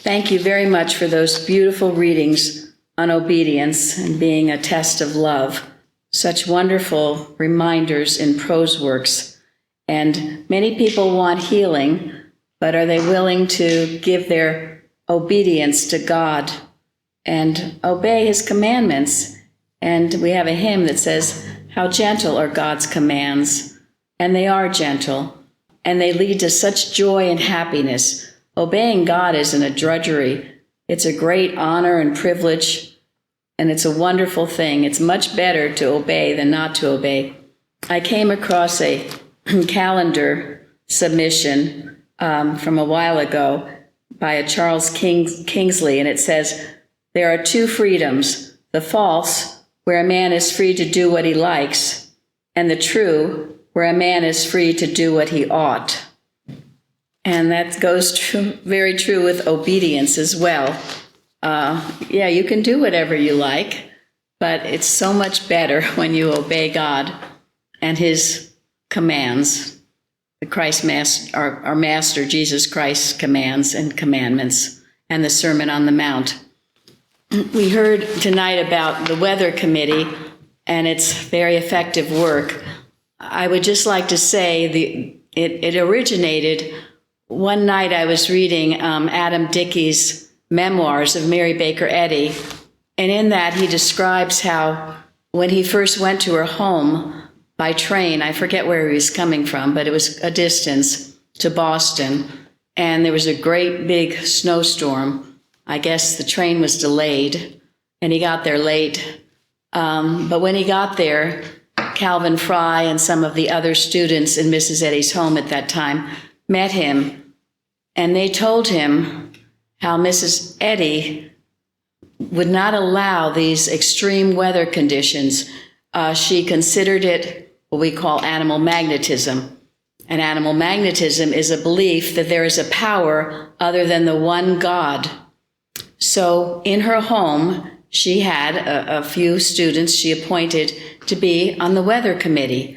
Thank you very much for those beautiful readings on obedience and being a test of love. Such wonderful reminders in prose works. And many people want healing, but are they willing to give their obedience to God and obey his commandments? And we have a hymn that says, "How gentle are God's commands." And they are gentle, and they lead to such joy and happiness. Obeying God isn't a drudgery. It's a great honor and privilege, and it's a wonderful thing. It's much better to obey than not to obey. I came across a calendar submission from a while ago by a Charles Kingsley, and it says, "There are two freedoms, the false, where a man is free to do what he likes, and the true, where a man is free to do what he ought." And that goes very true with obedience as well. You can do whatever you like, but it's so much better when you obey God and his commands, our Master Jesus Christ's commands and commandments, and the Sermon on the Mount. We heard tonight about the Weather Committee and its very effective work. I would just like to say it originated. One night I was reading Adam Dickey's memoirs of Mary Baker Eddy, and in that he describes how when he first went to her home by train, I forget where he was coming from, but it was a distance to Boston, and there was a great big snowstorm. I guess the train was delayed, and he got there late. But when he got there, Calvin Fry and some of the other students in Mrs. Eddy's home at that time met him, and they told him how Mrs. Eddy would not allow these extreme weather conditions. She considered it what we call animal magnetism. And animal magnetism is a belief that there is a power other than the one God. So in her home, she had a few students she appointed to be on the weather committee.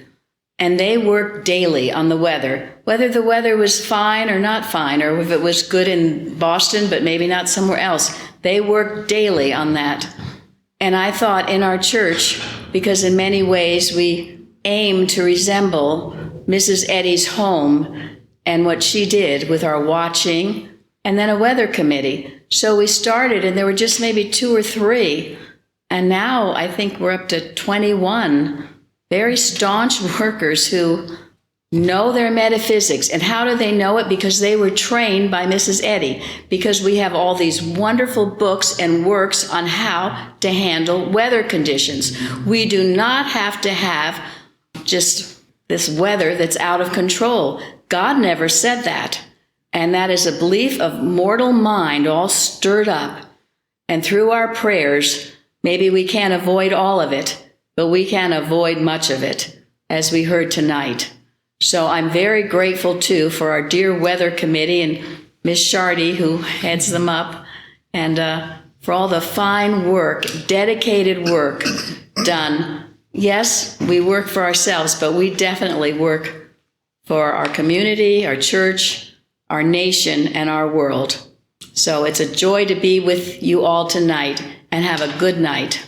And they worked daily on the weather, whether the weather was fine or not fine, or if it was good in Boston, but maybe not somewhere else. They worked daily on that. And I thought in our church, because in many ways we aim to resemble Mrs. Eddy's home and what she did with our watching and then a weather committee. So we started, and there were just maybe 2 or 3. And now I think we're up to 21 very staunch workers who know their metaphysics. And how do they know it? Because they were trained by Mrs. Eddy, because we have all these wonderful books and works on how to handle weather conditions. We do not have to have just this weather that's out of control. God never said that. And that is a belief of mortal mind all stirred up. And through our prayers, maybe we can't avoid all of it, but we can avoid much of it, as we heard tonight. So I'm very grateful, too, for our dear Weather Committee and Miss Shardy, who heads them up, and for all the fine work, dedicated work done. Yes, we work for ourselves, but we definitely work for our community, our church, our nation, and our world. So it's a joy to be with you all tonight, and have a good night.